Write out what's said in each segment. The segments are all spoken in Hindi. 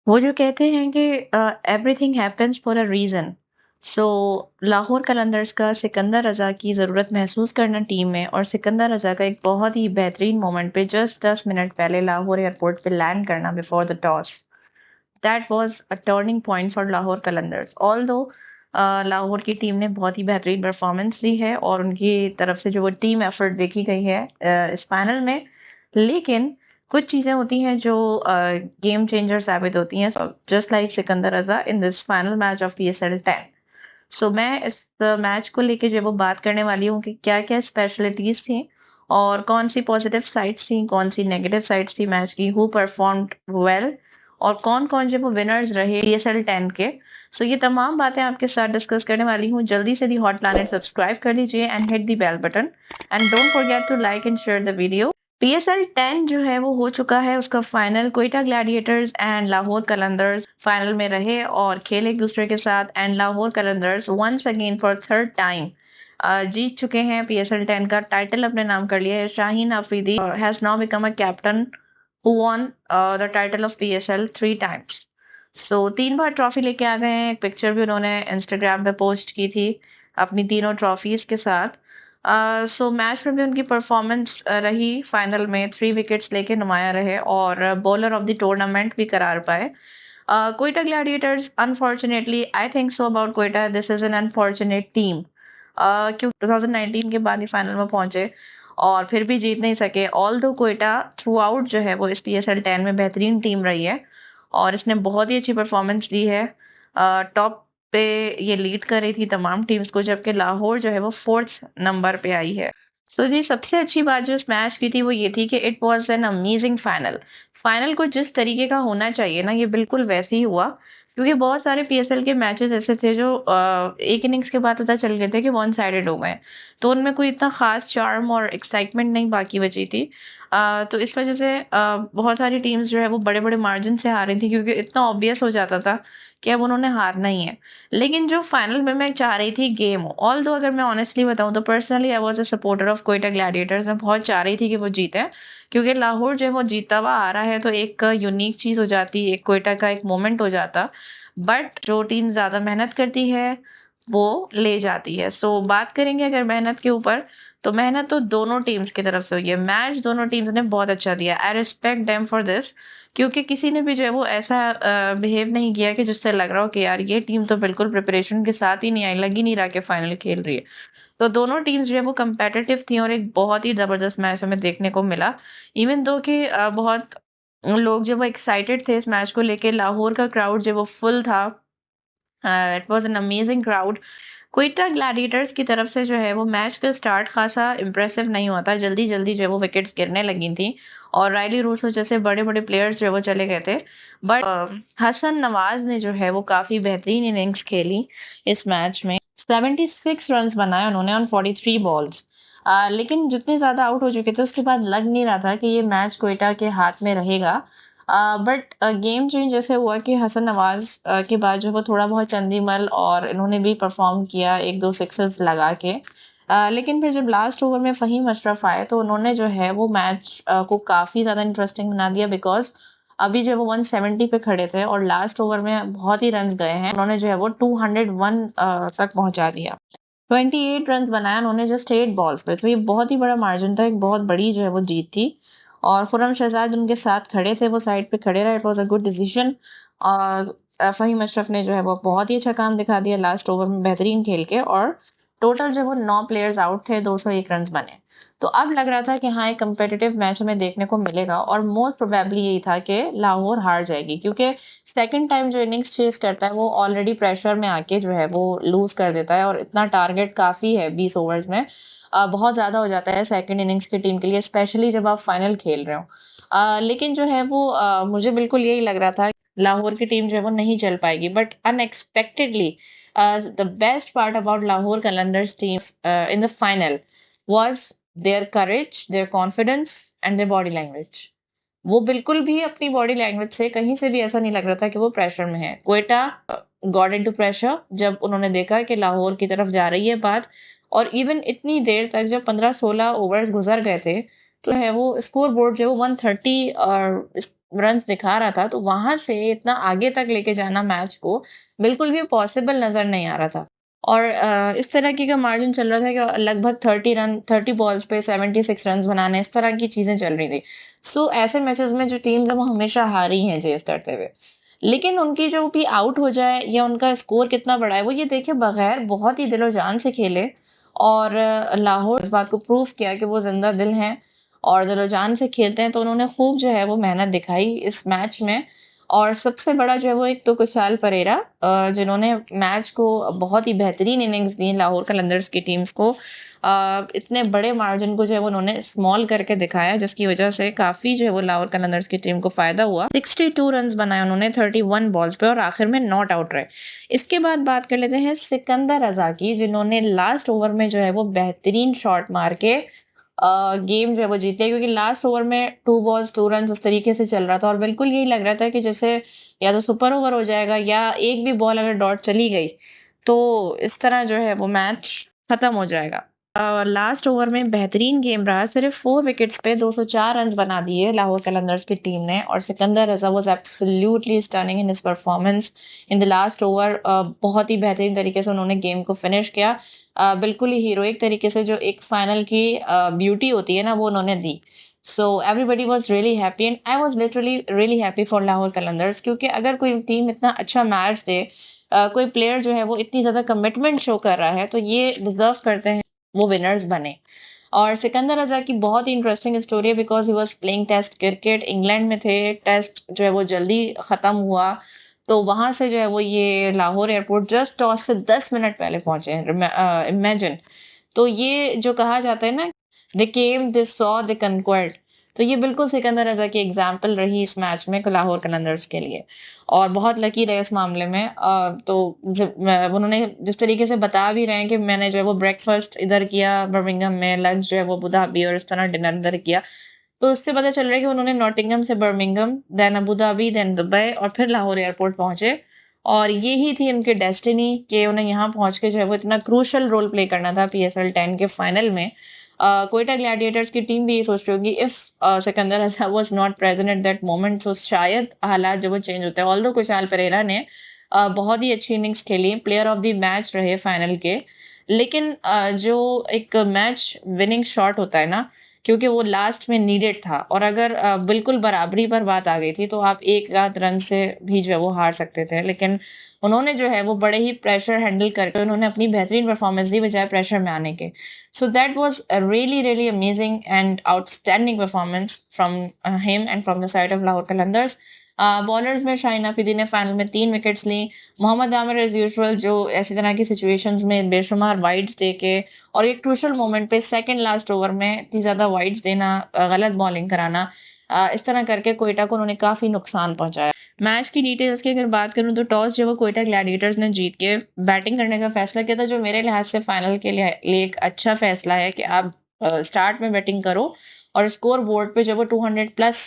वो जो कहते हैं कि everything happens for a reason. So Lahore Qalandars का सिकंदर रज़ा की ज़रूरत महसूस करना टीम में, और सिकंदर रज़ा का एक बहुत ही बेहतरीन मोमेंट पे जस्ट 10 मिनट पहले लाहौर एयरपोर्ट पे लैंड करना before the toss, that was a turning point for Lahore Qalandars. Although Lahore की टीम ने बहुत ही बेहतरीन परफॉर्मेंस दी है और उनकी तरफ से जो वो टीम एफर्ट देखी गई है इस पैनल में, लेकिन कुछ चीज़ें होती हैं जो गेम चेंजर साबित होती हैं, just like Sikandar Raza in this final match of PSL 10। सो मैं इस मैच को लेके जो है वो बात करने वाली हूँ कि क्या-क्या स्पेशलिटीज़ थी और कौन-सी पॉजिटिव साइड्स थी, कौन-सी नेगेटिव साइड्स थी मैच की, हू परफॉर्म्ड वेल और कौन-कौन जो वो विनर्स रहे PSL 10 के। सो ये तमाम बातें आपके साथ डिस्कस करने वाली हूँ। जल्दी से दी हॉट प्लैनेट सब्सक्राइब कर लीजिए and hit the bell button and don't forget to like and share the video. PSL 10 जो है वो हो चुका है, उसका final Quetta Gladiators and Lahore Qalandars final में रहे और खेले एक दूसरे के साथ, and Lahore Qalandars once again for third time जीत चुके हैं। PSL 10 का टाइटल अपने नाम कर लिया है। Shaheen Afridi has now become a captain who won the title of PSL 3 times. So 3 bar trophy लेके आ गए हैं। एक पिक्चर भी उन्होंने इंस्टाग्राम पे पोस्ट की थी अपनी तीनों ट्रॉफीज के साथ। सो मैच में भी उनकी परफॉर्मेंस रही, फाइनल में 3 विकेट्स लेके नुमाया रहे और बॉलर ऑफ द टूर्नामेंट भी करार पाए। Quetta Gladiators unfortunately, I think so about Quetta, this is an unfortunate team, क्योंकि 2019 के बाद ही फाइनल में पहुंचे और फिर भी जीत नहीं सके। ऑल दो क्वेटा थ्रू आउट जो है वो इस PSL 10 में बेहतरीन टीम रही है और इसने बहुत ही अच्छी परफॉर्मेंस दी है। टॉप पे ये लीड कर रही थी तमाम टीम्स को, जबकि लाहौर जो है वो 4th नंबर पे आई है। सो जी, सबसे अच्छी बात जो इस मैच की थी वो ये थी कि it was an amazing final. Final को जिस तरीके का होना चाहिए ना, ये बिल्कुल वैसे ही हुआ, क्योंकि बहुत सारे PSL के मैचेस ऐसे थे जो एक इनिंग्स के बाद पता चल गए थे कि वन साइडेड हो गए, तो उनमें कोई इतना खास चार्म और एक्साइटमेंट नहीं बाकी बची थी। तो इस वजह से बहुत सारी टीम्स जो है वो बड़े-बड़े मार्जिन से हारी थी, क्योंकि इतना ऑब्वियस हो जाता था कि अब उन्होंने हारना ही है। लेकिन जो फाइनल में मैं चाह रही थी गेम हो, ऑल्दो अगर मैं ऑनेस्टली बताऊँ तो personally I was a supporter of Quetta Gladiators. मैं बहुत चाह रही थी कि वो जीते, क्योंकि लाहौर जो है वो जीता हुआ आ रहा है तो एक यूनिक चीज़ हो जाती, एक क्वेटा का एक मोमेंट हो जाता। बट जो टीम ज़्यादा मेहनत करती है, वो ले जाती है। सो बात करेंगे अगर मेहनत के ऊपर, तो मेहनत तो दोनों टीम्स की तरफ से हुई है। मैच दोनों टीम्स ने बहुत अच्छा दिया। I respect them for this, क्योंकि किसी ने भी जो है वो ऐसा बिहेव नहीं किया कि जिससे लग रहा हो कि यार ये टीम तो बिल्कुल प्रिपरेशन के साथ ही नहीं आई, लग ही नहीं रहा कि फाइनल खेल रही है। तो दोनों टीम्स जो है वो कम्पेटिटिव थी और एक बहुत ही ज़बरदस्त मैच हमें देखने को मिला। इवन दो कि बहुत लोग जो वो एक्साइटेड थे इस मैच को लेके, लाहौर का क्राउड जो वो फुल था। It was an amazing crowd. Quetta Gladiators की तरफ से जो है वो मैच का स्टार्ट खासा इम्प्रेसिव नहीं हुआ था। जल्दी-जल्दी जो है वो विकेट्स गिरने लगी थी और रायली रूसो जैसे बड़े-बड़े प्लेयर्स जो है वो चले गए थे। बट हसन नवाज़ ने जो है वो काफ़ी बेहतरीन इनिंग्स खेली इस मैच में। 76 रन्स बनाए उन्होंने ऑन 43 बॉल्स। लेकिन जितने ज़्यादा आउट हो चुके थे उसके बाद लग नहीं रहा था कि ये मैच क्वेटा के हाथ में रहेगा। बट गेम चेंज जैसे हुआ कि हसन नवाज़ के बाद जो है वो थोड़ा बहुत चंदीमल और इन्होंने भी परफॉर्म किया 1-2 सिक्सेस लगा के। लेकिन फिर जब लास्ट ओवर में फ़हीम अशरफ आए तो उन्होंने जो है वो मैच को काफ़ी ज़्यादा इंटरेस्टिंग बना दिया, बिकॉज़ अभी जो है वो 170 पे खड़े थे और लास्ट ओवर में बहुत ही रन्स गए हैं। उन्होंने जो है वो 201 तक पहुँचा दिया। 28 रन्स बनाया उन्होंने जस्ट 8 बॉल्स पे, तो ये बहुत ही बड़ा मार्जिन था, एक बहुत बड़ी जो है वो जीत थी। और खुर्रम शहजाद उनके साथ खड़े थे, वो साइड पे खड़े रहे, it was a good decision. और फ़हीम अशरफ ने जो है वो बहुत ही अच्छा काम दिखा दिया लास्ट ओवर में बेहतरीन खेल के, और टोटल जो वो 9 प्लेयर्स आउट थे, 201 रन्स बने। तो अब लग रहा था कि हाँ, एक कम्पिटिटिव मैच हमें देखने को मिलेगा और मोस्ट प्रोबेबली यही था कि लाहौर हार जाएगी, क्योंकि सेकंड टाइम जो इनिंग्स चेज़ करता है वो ऑलरेडी प्रेशर में आके जो है वो लूज़ कर देता है, और इतना टारगेट काफ़ी है 20 ओवर्स में। बहुत ज़्यादा हो जाता है सेकंड इनिंग्स की टीम के लिए, स्पेशली जब आप फाइनल खेल रहे हो। लेकिन जो है वो मुझे बिल्कुल यही लग रहा था लाहौर की टीम जो है वो नहीं चल पाएगी, but unexpectedly the best part about Lahore Qalandars team in the final was their courage, their confidence and their body language. वो बिल्कुल भी अपनी बॉडी लैंग्वेज से कहीं से भी ऐसा नहीं लग रहा था कि वो प्रेशर में है। क्वेटा गॉट इनटू प्रेशर जब उन्होंने देखा कि लाहौर की तरफ जा रही है बात, और इवन इतनी देर तक जब 15-16 ओवर्स गुजर गए थे, तो है वो स्कोर बोर्ड जो है वो 130 और रन्स दिखा रहा था, तो वहाँ से इतना आगे तक लेके जाना मैच को बिल्कुल भी पॉसिबल नज़र नहीं आ रहा था। और इस तरह की का मार्जिन चल रहा था कि लगभग 30 बॉल्स पे 76 रन्स बनाने, इस तरह की चीज़ें चल रही थी। सो ऐसे मैचेस में जो टीम्स हैं वो हमेशा हारी हैं चेज़ करते हुए। लेकिन उनकी जो भी आउट हो जाए या उनका स्कोर कितना बड़ा है, वो ये देखे बगैर बहुत ही दिलो-जान से खेले और लाहौर इस बात को प्रूव किया कि वो ज़िंदा दिल हैं और दिलो-जान से खेलते हैं, तो उन्होंने खूब जो है वो मेहनत दिखाई इस मैच में। और सबसे बड़ा जो है वो एक तो कुशाल परेरा, जिन्होंने मैच को बहुत ही बेहतरीन इनिंग्स दी लाहौर कलंदर्स की टीम्स को। इतने बड़े मार्जिन को जो है वो उन्होंने स्मॉल करके दिखाया, जिसकी वजह से काफ़ी जो है वो लाहौर कलंदर्स की टीम को फ़ायदा हुआ। 62 रन्स बनाए उन्होंने 31 बॉल्स पे और आखिर में नॉट आउट रहे। इसके बाद बात कर लेते हैं सिकंदर रज़ा की, जिन्होंने लास्ट ओवर में जो है वो बेहतरीन शॉट मार के गेम जो है वो जीती है, क्योंकि लास्ट ओवर में 2 बॉल्स 2 रन्स इस तरीके से चल रहा था और बिल्कुल यही लग रहा था कि जैसे या तो सुपर ओवर हो जाएगा या एक भी बॉल अगर डॉट चली गई, तो इस तरह जो है वो मैच खत्म हो जाएगा। लास्ट ओवर में बेहतरीन गेम रहा, सिर्फ 4 विकेट्स पे 204 रन्स बना दिए लाहौर कलंदर्स की टीम ने और Sikandar Raza was absolutely stunning in his performance in the last over. बहुत ही बेहतरीन तरीके से उन्होंने गेम को फिनिश किया। बिल्कुल ही हीरोइक तरीके से जो एक फाइनल की ब्यूटी होती है ना, वो उन्होंने दी। So everybody was really happy and I was literally really happy for Lahore Qalandars, क्योंकि अगर कोई टीम इतना अच्छा मैच दे, कोई प्लेयर जो है वो इतनी ज़्यादा कमिटमेंट शो कर रहा है, तो ये डिज़र्व करते हैं वो विनर्स बने। और सिकंदर रज़ा की बहुत ही इंटरेस्टिंग स्टोरी है, because he was playing test cricket, England में थे, टेस्ट जो है वो जल्दी ख़त्म हुआ, तो वहाँ से जो है वो ये लाहौर एयरपोर्ट जस्ट टॉस से 10 मिनट पहले पहुँचे हैं। इमेजिन। तो ये जो कहा जाता है ना, दे केम, दे सॉ, दे कन्क्वर्ड, तो ये बिल्कुल सिकंदर रज़ा की एग्जाम्पल रही इस मैच में लाहौर कलंदर्स के लिए और बहुत लकी रहे इस मामले में। तो उन्होंने जिस तरीके से बता भी रहे हैं कि मैंने जो है वो ब्रेकफास्ट इधर किया बर्मिंघम में, लंच जो है वो अबू धाबी और इस तरह डिनर इधर किया, तो इससे पता चल रहा है कि उन्होंने नॉटिंघम से Birmingham, then Abu Dhabi, then Dubai और फिर लाहौर एयरपोर्ट पहुंचे और यही थी उनकी डेस्टिनी कि उन्हें यहाँ पहुंच के जो है वो इतना क्रूशल रोल प्ले करना था PSL 10 के फाइनल में। कोयटा ग्लैडिएटर्स की टीम भी ये सोच रही होगी if Sikandar Raza was not present at that moment, so शायद हालात जो वो चेंज होते हैं। ऑल्दो कुशाल परेरा ने बहुत ही अच्छी इनिंग्स खेली, प्लेयर ऑफ द मैच रहे फाइनल के, लेकिन जो एक मैच विनिंग शॉट होता है ना, क्योंकि वो लास्ट में नीडेड था और अगर बिल्कुल बराबरी पर बात आ गई थी तो आप एक आध रन से भी जो है वो हार सकते थे, लेकिन उन्होंने जो है वो बड़े ही प्रेशर हैंडल करके उन्होंने अपनी बेहतरीन परफॉर्मेंस दी बजाय प्रेशर में आने के। So that was really really amazing and outstanding performance from him and from the side of Lahore Qalandars. Bowlers में शाहीन अफरीदी ने फाइनल में 3 विकेट्स ली। मोहम्मद आमिर एज यूजुअल जो ऐसी तरह की सिचुएशंस में बेशुमार वाइड्स दे के और एक क्रूशल मोमेंट पे सेकंड लास्ट ओवर में इतनी ज़्यादा वाइड्स देना, गलत बॉलिंग कराना, इस तरह करके कोयटा को उन्होंने काफ़ी नुकसान पहुंचाया। मैच की डिटेल्स की अगर बात करूं तो टॉस जो वो कोयटा ग्लैडिएटर्स ने जीत के बैटिंग करने का फैसला किया था, जो मेरे लिहाज से फाइनल के लिए एक अच्छा फैसला है कि आप स्टार्ट में बैटिंग करो और स्कोर बोर्ड पे जब वो 200 प्लस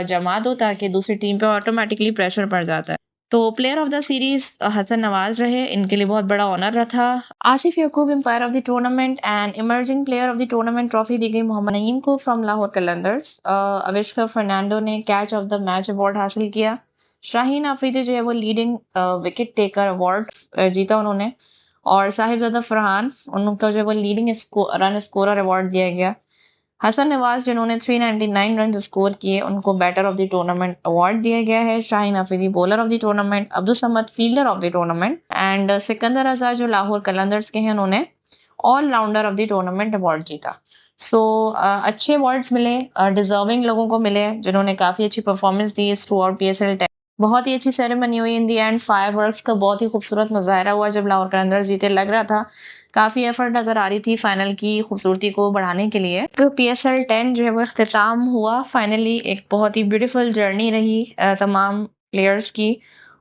जमा दो ताकि दूसरी टीम पे ऑटोमेटिकली प्रेशर पड़ जाता है। तो player of the series Hasan Nawaz रहे, इनके लिए बहुत बड़ा ऑनर रहा था। Asif Yaqoob umpire of the tournament and emerging player of the tournament trophy दी गई मोहम्मद नईम को फ्रॉम लाहौर कलंदर्स। अविष्का फर्नांडो ने catch of the match award हासिल किया। शाहीन आफरीदी जो है वो लीडिंग विकेट टेकर अवार्ड जीता उन्होंने और साहिबजादा फरहान उनका जो है वो लीडिंग रन स्कोरर अवार्ड दिया गया। हसन नवाज जिन्होंने 399 रन स्कोर किए उनको batter of the tournament award दिया गया है। Shaheen Afridi bowler of the tournament, Abdul Samad fielder of the tournament and Sikandar Raza जो लाहौर कलंदर्स के हैं उन्होंने all rounder of the tournament award जीता। सो अच्छे अवार्ड्स मिले, डिजर्विंग लोगों को मिले जिन्होंने काफ़ी अच्छी performance the through out PSL 10। बहुत ही अच्छी सेरेमनी हुई इन दी एंड, फायरवर्क्स का बहुत ही खूबसूरत मुजाहरा हुआ जब लाहौर कलंदर्स जीते। लग रहा था काफ़ी एफर्ट नज़र आ रही थी फाइनल की खूबसूरती को बढ़ाने के लिए। तो PSL 10 जो है वो इख्तिताम हुआ फाइनली, एक बहुत ही ब्यूटीफुल जर्नी रही तमाम प्लेयर्स की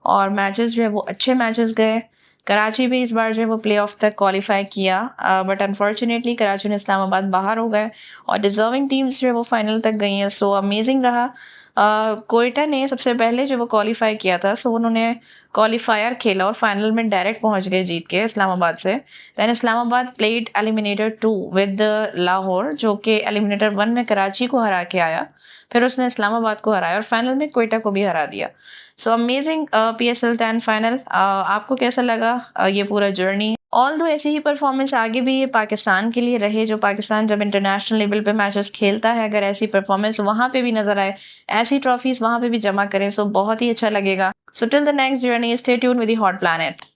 और मैचेस जो है वो अच्छे मैचेस गए। कराची भी इस बार जो है वो प्ले ऑफ तक क्वालिफाई किया, बट अनफॉर्चुनेटली कराची ने इस्लामाबाद बाहर हो गए और डिजर्विंग टीम्स जो है वो फाइनल तक गई हैं। सो अमेजिंग रहा। कोयटा ने सबसे पहले जो वो क्वालिफाई किया था, सो उन्होंने क्वालिफायर खेला और फाइनल में डायरेक्ट पहुंच गए जीत के इस्लामाबाद से। Then Islamabad played eliminator 2 with Lahore, जो कि एलिमिनेटर 1 में कराची को हरा के आया, फिर उसने इस्लामाबाद को हराया और फाइनल में कोयटा को भी हरा दिया। So amazing PSL 10 final. आपको कैसा लगा ये पूरा जर्नी? ऑल्दो ऐसी ही परफॉर्मेंस आगे भी ये पाकिस्तान के लिए रहे, जो पाकिस्तान जब इंटरनेशनल लेवल पे मैचेस खेलता है, अगर ऐसी परफॉर्मेंस वहां पे भी नजर आए, ऐसी ट्रॉफीज वहां पे भी जमा करें, सो बहुत ही अच्छा लगेगा। So till the next journey, stay tune with the hot planet.